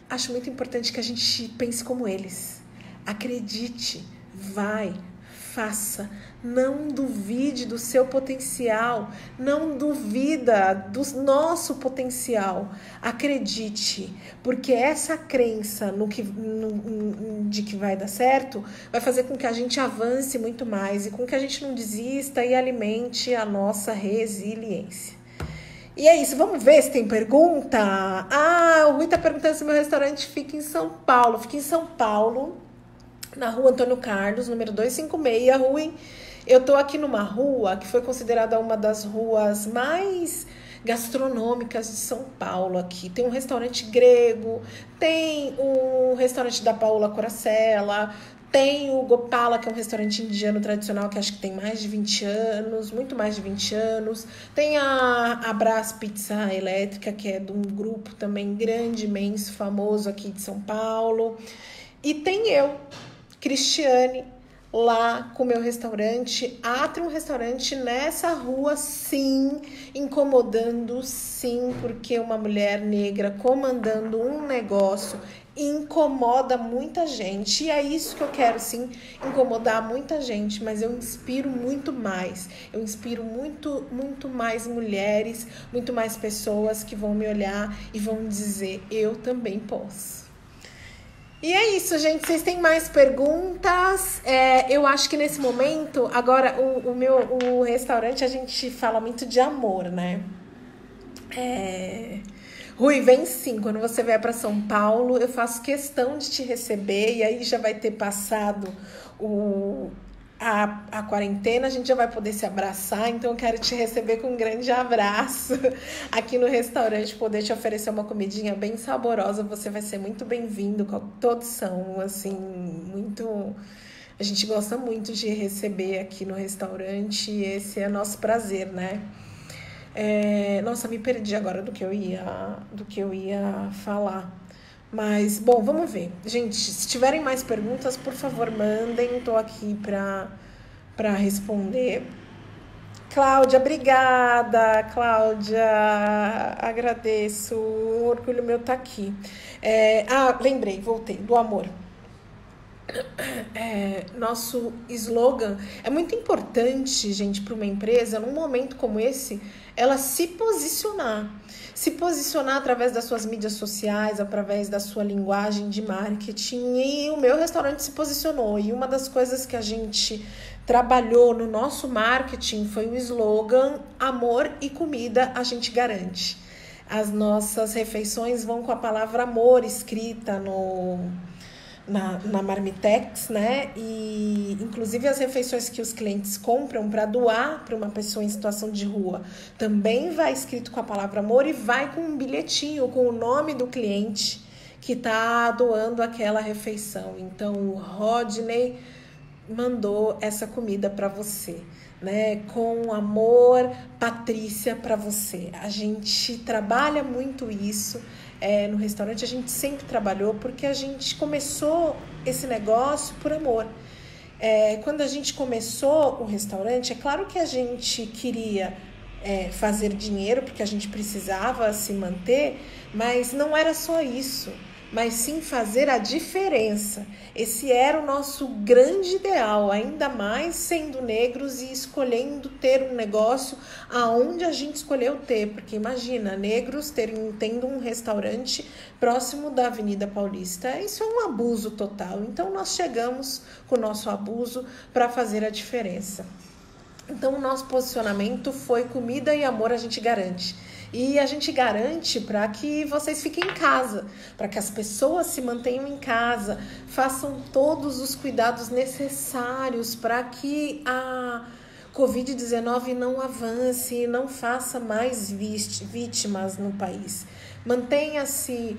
acho muito importante que a gente pense como eles. Acredite, vai, faça. Não duvide do seu potencial. Não duvida do nosso potencial. Acredite, porque essa crença de que vai dar certo vai fazer com que a gente avance muito mais e com que a gente não desista e alimente a nossa resiliência. E é isso, vamos ver se tem pergunta? Ah, o Rui tá perguntando se meu restaurante fica em São Paulo. Fica em São Paulo, na rua Antônio Carlos, número 256. Rui, eu tô aqui numa rua que foi considerada uma das ruas mais gastronômicas de São Paulo aqui. Tem um restaurante grego, tem um restaurante da Paola Coracella, tem o Gopala, que é um restaurante indiano tradicional que acho que tem mais de 20 anos, muito mais de 20 anos. Tem a Brás Pizza Elétrica, que é de um grupo também grande, imenso, famoso aqui de São Paulo. E tem eu, Cristiane, lá com o meu restaurante, Atrium Restaurante, nessa rua, sim, incomodando, sim, porque uma mulher negra comandando um negócio incomoda muita gente, e é isso que eu quero, sim, incomodar muita gente, mas eu inspiro muito mais, eu inspiro muito mais mulheres, muito mais pessoas que vão me olhar e vão dizer, eu também posso. E é isso, gente. Vocês têm mais perguntas? Eu acho que nesse momento, agora, o restaurante, a gente fala muito de amor, né? Rui, vem sim. Quando você vier para São Paulo, eu faço questão de te receber. E aí já vai ter passado a quarentena, a gente já vai poder se abraçar, então eu quero te receber com um grande abraço aqui no restaurante, poder te oferecer uma comidinha bem saborosa, você vai ser muito bem-vindo, todos são, assim, muito... A gente gosta muito de receber aqui no restaurante, e esse é nosso prazer, né? Nossa, me perdi agora do que eu ia falar. Mas, bom, vamos ver. Gente, se tiverem mais perguntas, por favor, mandem. Estou aqui para responder. Cláudia, obrigada. Cláudia, agradeço. O orgulho meu tá aqui. Lembrei, voltei, do amor. Nosso slogan é muito importante, gente, para uma empresa, num momento como esse, ela se posicionar através das suas mídias sociais, através da sua linguagem de marketing. E o meu restaurante se posicionou, e uma das coisas que a gente trabalhou no nosso marketing foi o slogan amor e comida a gente garante. As nossas refeições vão com a palavra amor escrita na Marmitex, né? E inclusive as refeições que os clientes compram para doar para uma pessoa em situação de rua também vai escrito com a palavra amor e vai com um bilhetinho com o nome do cliente que está doando aquela refeição. Então o Rodney mandou essa comida para você, né? Com amor, Patrícia, para você. A gente trabalha muito isso. No restaurante a gente sempre trabalhou porque a gente começou esse negócio por amor. Quando a gente começou o restaurante, é claro que a gente queria fazer dinheiro porque a gente precisava se manter, mas não era só isso, mas sim fazer a diferença. Esse era o nosso grande ideal, ainda mais sendo negros e escolhendo ter um negócio aonde a gente escolheu ter, porque imagina, negros tendo um restaurante próximo da Avenida Paulista, isso é um abuso total. Então nós chegamos com o nosso abuso para fazer a diferença. Então o nosso posicionamento foi comida e amor a gente garante. E a gente garante para que vocês fiquem em casa, para que as pessoas se mantenham em casa, façam todos os cuidados necessários para que a Covid-19 não avance e não faça mais vítimas no país. Mantenha-se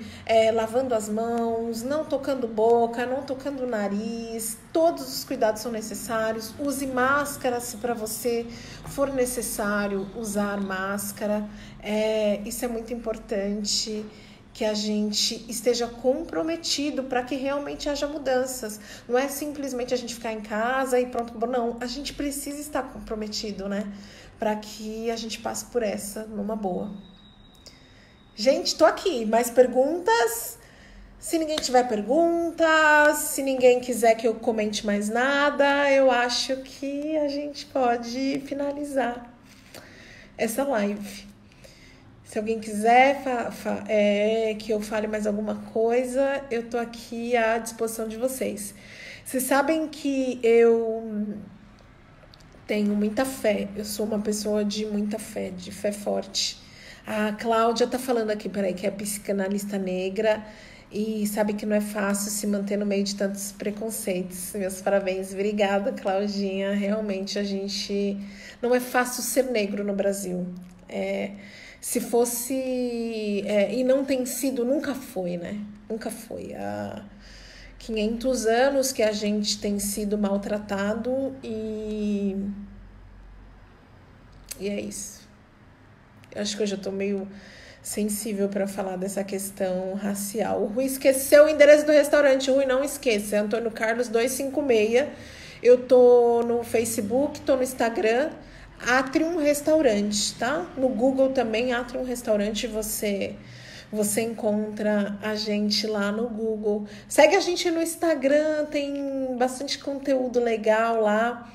lavando as mãos, não tocando boca, não tocando o nariz. Todos os cuidados são necessários. Use máscara se para você for necessário usar máscara. Isso é muito importante, que a gente esteja comprometido para que realmente haja mudanças. Não é simplesmente a gente ficar em casa e pronto. Não, a gente precisa estar comprometido, né? Para que a gente passe por essa numa boa. Gente, tô aqui. Mais perguntas? Se ninguém tiver perguntas, se ninguém quiser que eu comente mais nada, eu acho que a gente pode finalizar essa live. Se alguém quiser que eu fale mais alguma coisa, eu tô aqui à disposição de vocês. Vocês sabem que eu tenho muita fé. Eu sou uma pessoa de muita fé, de fé forte. A Cláudia tá falando aqui, peraí, que é psicanalista negra e sabe que não é fácil se manter no meio de tantos preconceitos. Meus parabéns. Obrigada, Claudinha. Realmente, a gente... Não é fácil ser negro no Brasil. Se fosse... e não tem sido, nunca foi, né? Nunca foi. Há 500 anos que a gente tem sido maltratado e é isso. Eu acho que hoje eu tô meio sensível para falar dessa questão racial. O Rui esqueceu o endereço do restaurante. Rui, não esqueça. É Antônio Carlos 256. Eu tô no Facebook, tô no Instagram. Atrium Restaurante, tá? No Google também, Atrium Restaurante, você encontra a gente lá no Google. Segue a gente no Instagram, tem bastante conteúdo legal lá.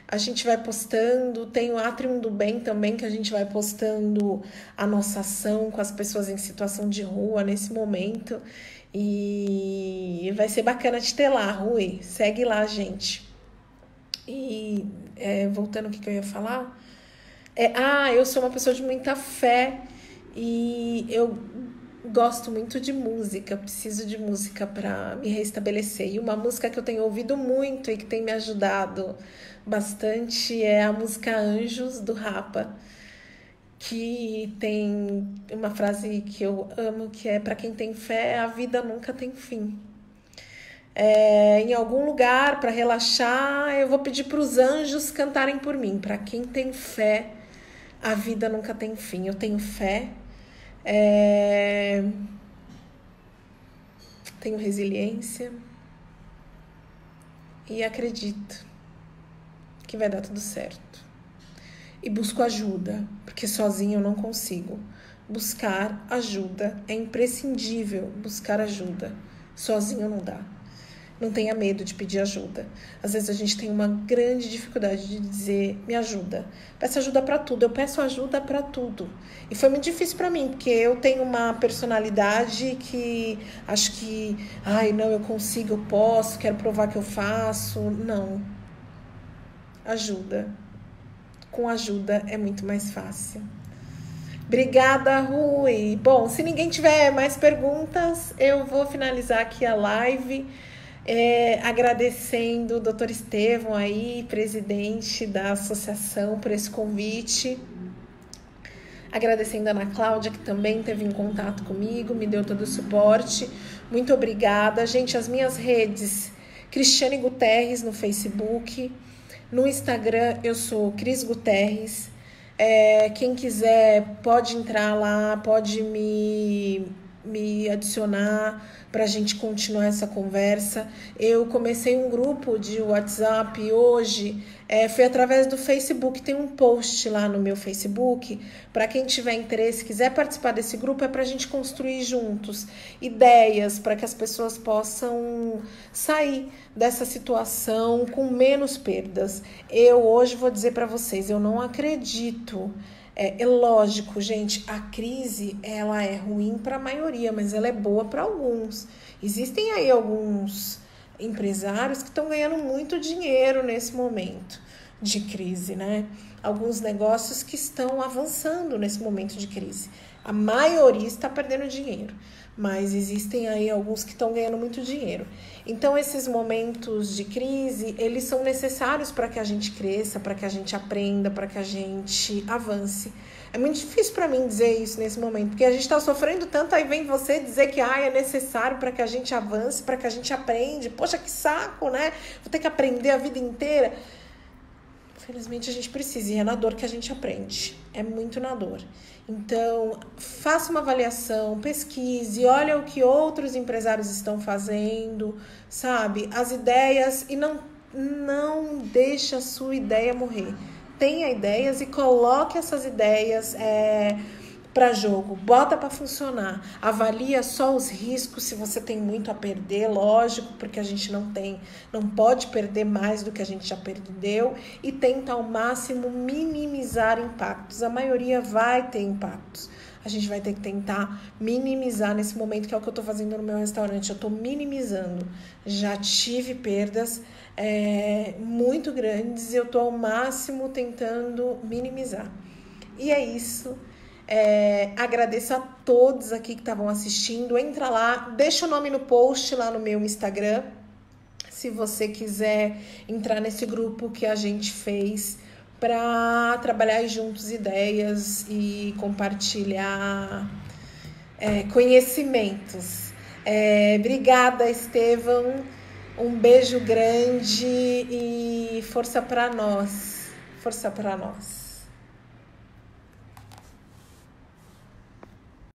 A gente vai postando, tem o Atrium do Bem também, que a gente vai postando a nossa ação com as pessoas em situação de rua nesse momento. E vai ser bacana te ter lá, Rui. Segue lá, gente. E voltando ao que eu ia falar. Eu sou uma pessoa de muita fé e eu gosto muito de música, preciso de música para me restabelecer. E uma música que eu tenho ouvido muito e que tem me ajudado bastante é a música Anjos, do Rapa, que tem uma frase que eu amo, que é: para quem tem fé, a vida nunca tem fim. Em algum lugar para relaxar, eu vou pedir para os anjos cantarem por mim. Para quem tem fé, a vida nunca tem fim. Eu tenho fé, tenho resiliência e acredito que vai dar tudo certo. E busco ajuda, porque sozinho eu não consigo. Buscar ajuda é imprescindível. Buscar ajuda sozinho não dá. Não tenha medo de pedir ajuda. Às vezes a gente tem uma grande dificuldade de dizer: me ajuda. Peço ajuda para tudo. Eu peço ajuda para tudo. E foi muito difícil para mim, porque eu tenho uma personalidade que acho que, não, eu consigo, eu posso, quero provar que eu faço. Não. Ajuda. Com ajuda é muito mais fácil. Obrigada, Rui. Bom, se ninguém tiver mais perguntas, eu vou finalizar aqui a live. Agradecendo o Dr. Estevão aí, presidente da associação, por esse convite. Agradecendo a Ana Cláudia, que também esteve em contato comigo, me deu todo o suporte. Muito obrigada. Gente, as minhas redes: Cristiane Guterres no Facebook. No Instagram, eu sou Cris Guterres. Quem quiser pode entrar lá, pode me adicionar para a gente continuar essa conversa. Eu comecei um grupo de WhatsApp hoje, foi através do Facebook. Tem um post lá no meu Facebook, para quem tiver interesse, quiser participar desse grupo, é para a gente construir juntos ideias para que as pessoas possam sair dessa situação com menos perdas. Eu hoje vou dizer para vocês, eu não acredito. É lógico, gente, a crise ela é ruim para a maioria, mas ela é boa para alguns. Existem aí alguns empresários que estão ganhando muito dinheiro nesse momento. de crise, né? Alguns negócios que estão avançando nesse momento de crise. A maioria está perdendo dinheiro, mas existem aí alguns que estão ganhando muito dinheiro. Então, esses momentos de crise, eles são necessários para que a gente cresça, para que a gente aprenda, para que a gente avance. É muito difícil para mim dizer isso nesse momento, porque a gente está sofrendo tanto, aí vem você dizer que é necessário para que a gente avance, para que a gente aprende. Poxa, que saco, né? Vou ter que aprender a vida inteira. Infelizmente, a gente precisa, e é na dor que a gente aprende. É muito na dor. Então, faça uma avaliação, pesquise, olha o que outros empresários estão fazendo, sabe? As ideias, e não deixe a sua ideia morrer. Tenha ideias e coloque essas ideias para jogo, bota para funcionar, avalia só os riscos, se você tem muito a perder, lógico, porque a gente não pode perder mais do que a gente já perdeu, e tenta ao máximo minimizar impactos. A maioria vai ter impactos, a gente vai ter que tentar minimizar nesse momento, que é o que eu estou fazendo no meu restaurante. Eu estou minimizando, já tive perdas muito grandes e eu estou ao máximo tentando minimizar. E é isso. Agradeço a todos aqui que estavam assistindo. Entra lá, deixa o nome no post lá no meu Instagram, se você quiser entrar nesse grupo que a gente fez para trabalhar juntos ideias e compartilhar conhecimentos. Obrigada, Estevão, um beijo grande e força para nós.